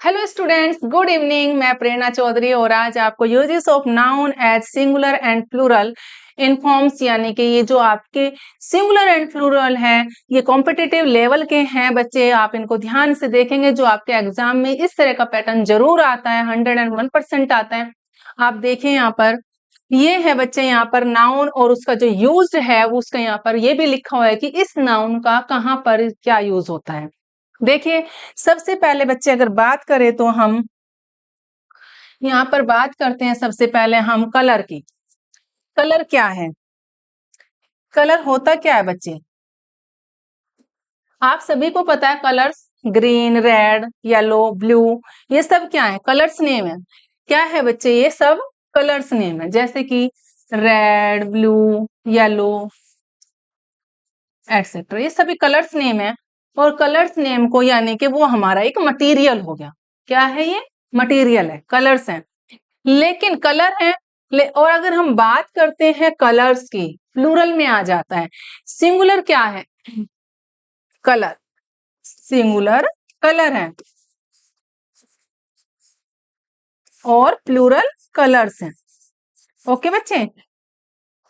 Hello students, good evening. मैं प्रेरणा चौधरी और आज आपको uses of noun as singular and plural in forms यानी कि ये जो आपके सिंगुलर एंड प्लूरल है ये कॉम्पिटिटिव लेवल के हैं बच्चे। आप इनको ध्यान से देखेंगे, जो आपके एग्जाम में इस तरह का पैटर्न जरूर आता है, 101% आता है। आप देखें यहाँ पर ये है बच्चे, यहाँ पर नाउन और उसका जो यूज है वो उसका यहाँ पर ये भी लिखा हुआ है कि इस नाउन का कहाँ पर क्या यूज होता है। देखिए, सबसे पहले बच्चे अगर बात करें तो हम यहाँ पर बात करते हैं सबसे पहले हम कलर की। कलर क्या है? कलर होता क्या है बच्चे? आप सभी को पता है colours green, red, yellow, blue, ये सब क्या है? कलर्स नेम है। क्या है बच्चे? ये सब कलर्स नेम है, जैसे कि रेड, ब्लू, येलो एटसेट्रा, ये सभी कलर्स नेम है। और कलर्स नेम को यानी कि वो हमारा एक मटेरियल हो गया। क्या है ये? मटेरियल है, कलर्स हैं। लेकिन कलर है और अगर हम बात करते हैं कलर्स की, प्लूरल में आ जाता है। सिंगुलर क्या है? कलर। सिंगुलर कलर है और प्लूरल कलर्स हैं। ओके बच्चे,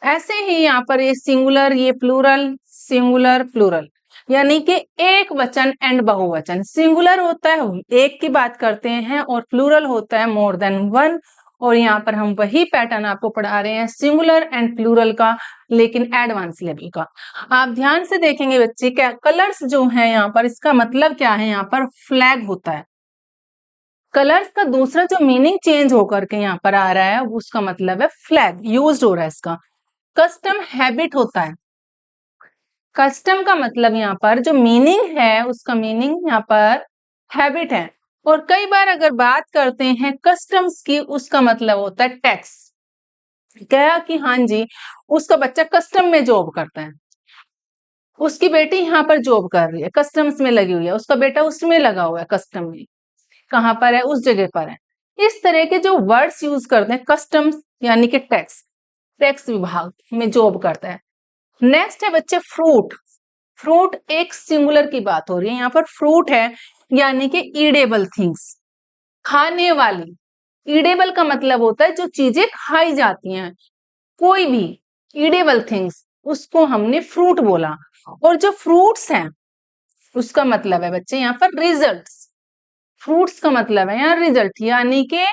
ऐसे ही यहाँ पर ये सिंगुलर, ये प्लूरल, सिंगुलर प्लूरल यानी कि एक वचन एंड बहुवचन। सिंगुलर होता है एक की बात करते हैं और प्लूरल होता है मोर देन वन। और यहाँ पर हम वही पैटर्न आपको पढ़ा रहे हैं, सिंगुलर एंड प्लूरल का, लेकिन एडवांस लेवल का। आप ध्यान से देखेंगे बच्चे, क्या कलर्स जो है यहाँ पर, इसका मतलब क्या है? यहाँ पर फ्लैग होता है। कलर्स का दूसरा जो मीनिंग चेंज होकर के यहाँ पर आ रहा है उसका मतलब है फ्लैग, यूज हो रहा है इसका। कस्टम हैबिट होता है। कस्टम का मतलब यहाँ पर जो मीनिंग है उसका मीनिंग यहाँ पर हैबिट है। और कई बार अगर बात करते हैं कस्टम्स की, उसका मतलब होता है टैक्स। क्या कि हाँ जी, उसका बच्चा कस्टम में जॉब करता है, उसकी बेटी यहाँ पर जॉब कर रही है, कस्टम्स में लगी हुई है, उसका बेटा उसमें लगा हुआ है, कस्टम में। कहाँ पर है? उस जगह पर है। इस तरह के जो वर्ड्स यूज करते हैं, कस्टम्स यानी कि टैक्स, टैक्स विभाग में जॉब करता है। नेक्स्ट है बच्चे फ्रूट। फ्रूट एक सिंगुलर की बात हो रही है, यहाँ पर फ्रूट है यानी कि ईडेबल थिंग्स, खाने वाली। ईडेबल का मतलब होता है जो चीजें खाई जाती हैं, कोई भी ईडेबल थिंग्स, उसको हमने फ्रूट बोला। और जो फ्रूट्स हैं उसका मतलब है बच्चे यहाँ पर रिजल्ट्स। फ्रूट्स का मतलब है यहाँ रिजल्ट, यानी कि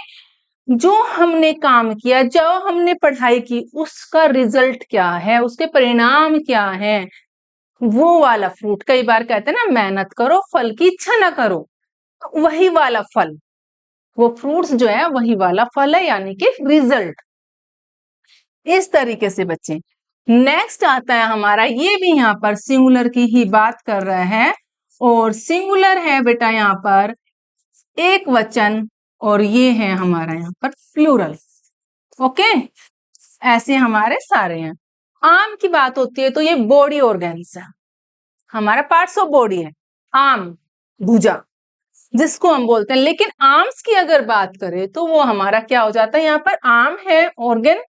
जो हमने काम किया, जो हमने पढ़ाई की, उसका रिजल्ट क्या है, उसके परिणाम क्या है, वो वाला फ्रूट। कई बार कहते हैं ना, मेहनत करो फल की इच्छा ना करो, तो वही वाला फल, वो फ्रूट्स जो है वही वाला फल है, यानी कि रिजल्ट। इस तरीके से बच्चे, नेक्स्ट आता है हमारा, ये भी यहाँ पर सिंगुलर की ही बात कर रहा है। और सिंगुलर है बेटा यहाँ पर एक वचन, और ये है हमारा यहाँ पर प्लूरल। ओके, ऐसे हमारे सारे हैं। आम की बात होती है तो ये बॉडी ऑर्गन्स है, हमारा पार्ट्स ऑफ बॉडी है। आम, भुजा, जिसको हम बोलते हैं। लेकिन आर्म्स की अगर बात करें तो वो हमारा क्या हो जाता है? यहाँ पर आर्म है ऑर्गन,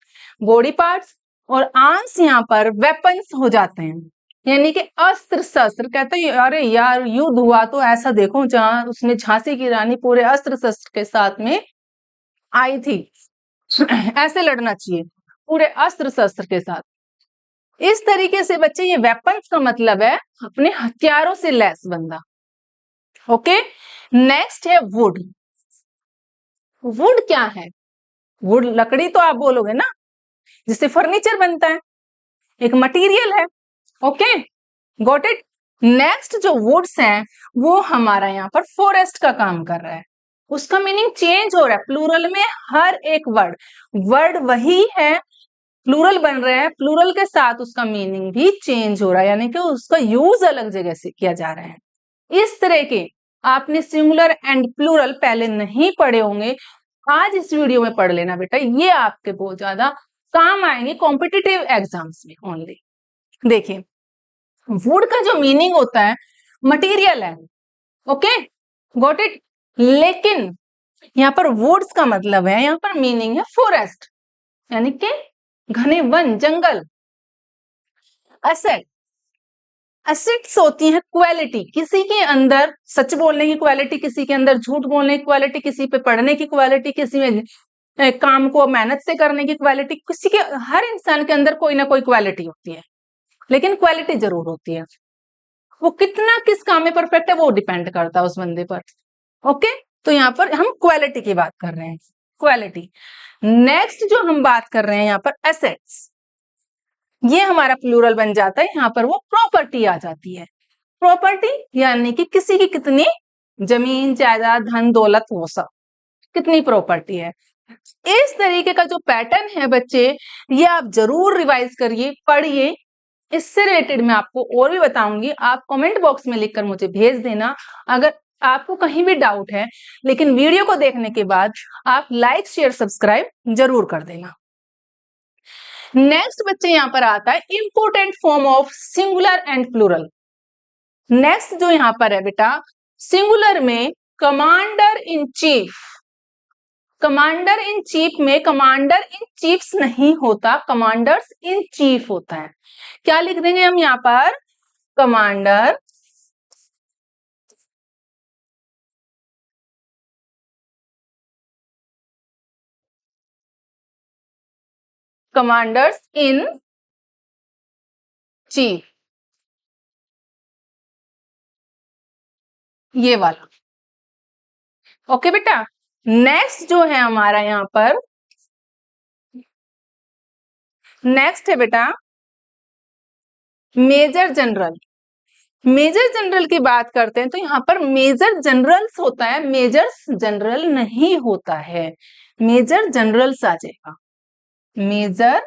बॉडी पार्ट्स, और आर्म्स यहाँ पर वेपन्स हो जाते हैं, यानी कि अस्त्र शस्त्र। कहते हैं अरे यार, युद्ध हुआ तो ऐसा देखो जहां उसने झांसी की रानी पूरे अस्त्र शस्त्र के साथ में आई थी, ऐसे लड़ना चाहिए पूरे अस्त्र शस्त्र के साथ। इस तरीके से बच्चे, ये वेपन्स का मतलब है अपने हथियारों से लैस बंदा। ओके, नेक्स्ट है वुड। वुड क्या है? वुड लकड़ी तो आप बोलोगे ना, जिससे फर्नीचर बनता है, एक मटेरियल है। Okay, got it. नेक्स्ट जो वुड्स हैं वो हमारा यहाँ पर फॉरेस्ट का काम कर रहा है, उसका मीनिंग चेंज हो रहा है। प्लूरल में हर एक वर्ड, वर्ड वही है, प्लूरल बन रहे हैं, प्लूरल के साथ उसका मीनिंग भी चेंज हो रहा है, यानी कि उसका यूज अलग जगह से किया जा रहा है। इस तरह के आपने सिंगुलर एंड प्लूरल पहले नहीं पढ़े होंगे, आज इस वीडियो में पढ़ लेना बेटा, ये आपके बहुत ज्यादा काम आएंगे कॉम्पिटिटिव एग्जाम्स में ओनली। देखिए, वुड का जो मीनिंग होता है मटेरियल है। Okay, got it. लेकिन यहाँ पर वुड्स का मतलब है, यहाँ पर मीनिंग है फॉरेस्ट, यानी कि घने वन, जंगल। असेट, एसेट्स होती है क्वालिटी, किसी के अंदर सच बोलने की क्वालिटी, किसी के अंदर झूठ बोलने की क्वालिटी, किसी पे पढ़ने की क्वालिटी, किसी में काम को मेहनत से करने की क्वालिटी, किसी के, हर इंसान के अंदर कोई ना कोई क्वालिटी होती है, लेकिन क्वालिटी जरूर होती है। वो कितना किस काम में परफेक्ट है वो डिपेंड करता है उस बंदे पर। ओके, तो यहाँ पर हम क्वालिटी की बात कर रहे हैं, क्वालिटी। नेक्स्ट जो हम बात कर रहे हैं यहाँ पर एसेट्स, ये हमारा प्लूरल बन जाता है, यहाँ पर वो प्रॉपर्टी आ जाती है। प्रॉपर्टी यानी कि किसी की कितनी जमीन जायदाद धन दौलत वो सब, कितनी प्रॉपर्टी है। इस तरीके का जो पैटर्न है बच्चे, ये आप जरूर रिवाइज करिए, पढ़िए। इससे रिलेटेड मैं आपको और भी बताऊंगी, आप कमेंट बॉक्स में लिखकर मुझे भेज देना अगर आपको कहीं भी डाउट है। लेकिन वीडियो को देखने के बाद आप लाइक शेयर सब्सक्राइब जरूर कर देना। नेक्स्ट बच्चे यहां पर आता है important form of singular and plural. Next जो यहां पर है बेटा, सिंगुलर में commander in chief. Commander in chief में कमांडर इन चीफ्स नहीं होता, कमांडर्स इन चीफ होता है। क्या लिख देंगे हम यहां पर, कमांडर कमांडर्स इन चीफ, ये वाला। ओके बेटा, नेक्स्ट जो है हमारा यहां पर, नेक्स्ट है बेटा मेजर जनरल। मेजर जनरल की बात करते हैं तो यहां पर मेजर जनरल्स होता है, मेजर्स जनरल नहीं होता है, मेजर जनरल्स आ जाएगा, major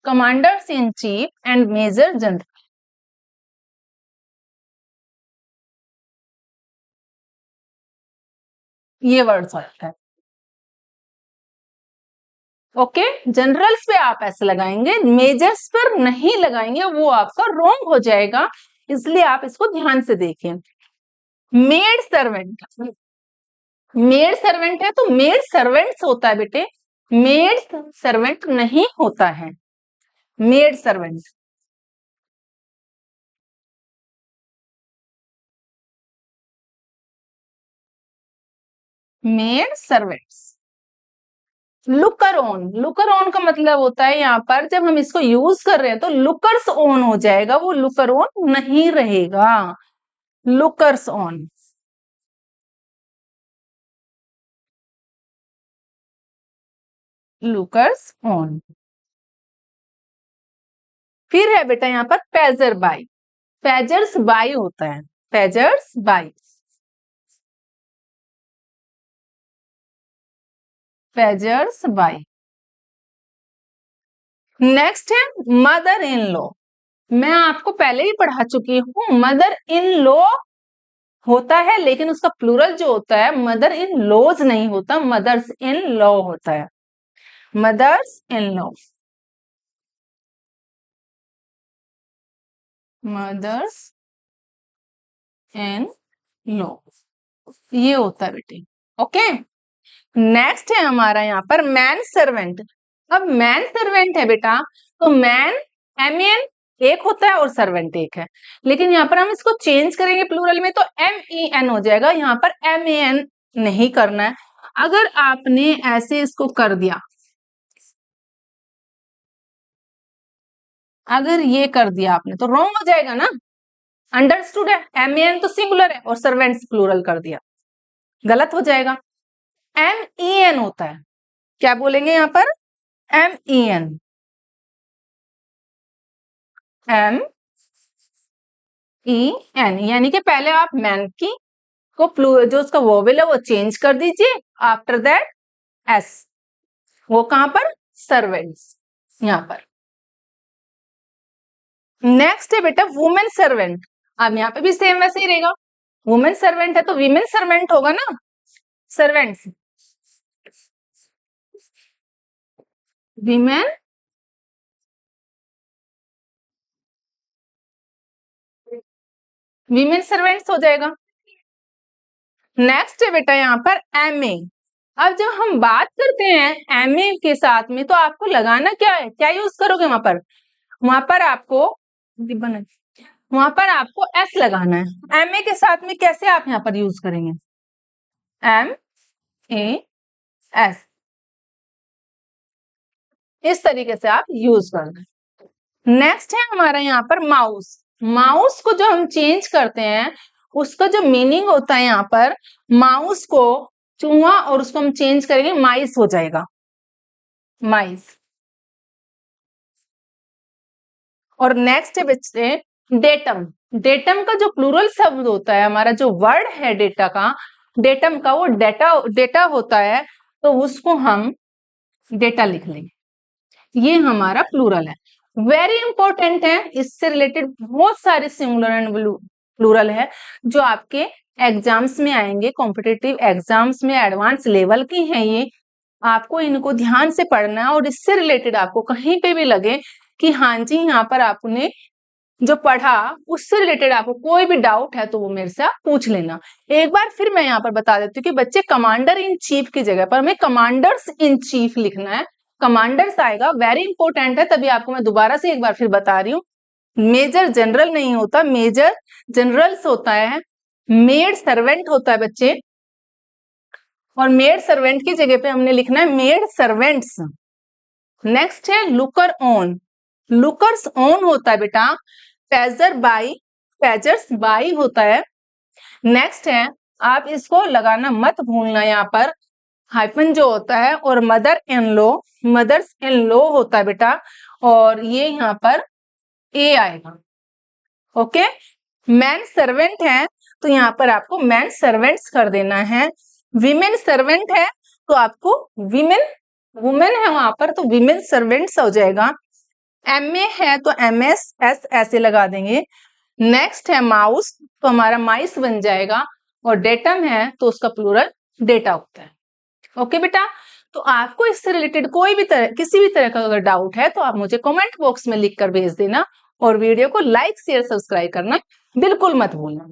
commanders in chief and major general, ये वर्ड्स होता है। ओके, जनरल्स पे आप ऐसे लगाएंगे, मेजर्स पर नहीं लगाएंगे, वो आपका रॉन्ग हो जाएगा, इसलिए आप इसको ध्यान से देखें। मेड सर्वेंट, मेड सर्वेंट है तो मेड सर्वेंट्स होता है बेटे, मेड सर्वेंट नहीं होता है, maid servant. Made servants. Looker on, looker on का मतलब होता है यहाँ पर जब हम इसको यूज कर रहे हैं तो लुकर्स ऑन हो जाएगा, वो लुकर ऑन नहीं रहेगा, लुकर्स ऑन। Lookers on. फिर है बेटा यहाँ पर पेजर बाई, पेजर्स बाई होता है, pagers by, pagers by. Next है मदर इन लॉ। मैं आपको पहले ही पढ़ा चुकी हूं, मदर इन लॉ होता है लेकिन उसका प्लूरल जो होता है मदर इन लॉज नहीं होता, मदर्स इन लॉ होता है, mother's in law, mother's in law, ये होता है बेटे। ओके, नेक्स्ट है हमारा यहाँ पर मैन सर्वेंट। अब मैन सर्वेंट है बेटा, तो मैन एम एक होता है और सर्वेंट एक है, लेकिन यहाँ पर हम इसको चेंज करेंगे प्लूरल में तो MEN हो जाएगा, यहाँ पर MAN नहीं करना है। अगर आपने ऐसे इसको कर दिया, अगर ये कर दिया आपने तो रॉन्ग हो जाएगा ना, अंडरस्टूड है, MAN तो सिंगुलर है और सर्वेंट्स प्लूरल कर दिया, गलत हो जाएगा। MEN होता है, क्या बोलेंगे यहाँ पर, MEN, MEN, यानी कि पहले आप मैन की को जो उसका वोवेल है वो चेंज कर दीजिए, आफ्टर दैट S, वो कहां पर, सर्वेंट्स, यहां पर। नेक्स्ट है बेटा वुमेन सर्वेंट। अब यहाँ पे भी सेम वैसे ही रहेगा, वुमेन सर्वेंट है तो वीमेन सर्वेंट होगा ना, सर्वेंट्स, वीमेन वीमेन सर्वेंट्स हो जाएगा। नेक्स्ट है बेटा यहाँ पर एमए। अब जब हम बात करते हैं एमए के साथ में, तो आपको लगाना क्या है, क्या यूज करोगे वहां पर आपको एस लगाना है। एमए के साथ में कैसे आप यहाँ पर यूज करेंगे, एम ए एस, इस तरीके से आप यूज करना। नेक्स्ट है हमारा यहाँ पर माउस। माउस को जो हम चेंज करते हैं, उसका जो मीनिंग होता है यहाँ पर, माउस को चूहा और उसको हम चेंज करेंगे माइस हो जाएगा, माइस। और नेक्स्ट है बच्चे डेटम। डेटम का जो प्लूरल शब्द होता है, हमारा जो वर्ड है डेटा का, डेटम का वो डेटा होता है, तो उसको हम डेटा लिख लेंगे। ये हमारा प्लूरल है, वेरी इंपॉर्टेंट है। इससे रिलेटेड बहुत सारे सिंगुलर एंड प्लूरल है जो आपके एग्जाम्स में आएंगे, कॉम्पिटिटिव एग्जाम्स में एडवांस लेवल की हैं ये। आपको इनको ध्यान से पढ़ना है, और इससे रिलेटेड आपको कहीं पे भी लगे कि हाँ जी यहाँ पर आपने जो पढ़ा उससे रिलेटेड आपको कोई भी डाउट है, तो वो मेरे से आप पूछ लेना। एक बार फिर मैं यहाँ पर बता देती हूँ कि बच्चे कमांडर इन चीफ की जगह पर हमें कमांडर्स इन चीफ लिखना है। कमांडर्स आएगा, वेरी इंपॉर्टेंट है, तभी आपको मैं दोबारा से एक बार फिर बता रही हूँ। मेजर जनरल नहीं होता, मेजर जनरल्स होता है। मेड सर्वेंट होता है बच्चे, और मेड सर्वेंट की जगह पे हमने लिखना है मेड सर्वेंट्स। नेक्स्ट है लुकर ऑन। लुकर्स ऑन होता है बेटा पेजर बाई, पेजर्स बाई होता है। नेक्स्ट है, आप इसको लगाना मत भूलना, यहाँ पर हाइफन जो होता है, और mother in law, mother's in law होता है बेटा, और ये यहाँ पर ए आएगा। ओके, मैन सर्वेंट है तो यहाँ पर आपको मैन सर्वेंट्स कर देना है। विमेन सर्वेंट है तो आपको विमेन, वुमेन है वहां पर तो विमेन सर्वेंट्स हो जाएगा। एमए है तो एमएस एस ऐसे लगा देंगे। नेक्स्ट है माउस, तो हमारा माइस बन जाएगा, और डेटम है तो उसका प्लूरल डेटा होता है। ओके बेटा, तो आपको इससे रिलेटेड कोई भी तरह, किसी भी तरह का अगर डाउट है तो आप मुझे कमेंट बॉक्स में लिख कर भेज देना, और वीडियो को लाइक शेयर सब्सक्राइब करना बिल्कुल मत भूलना।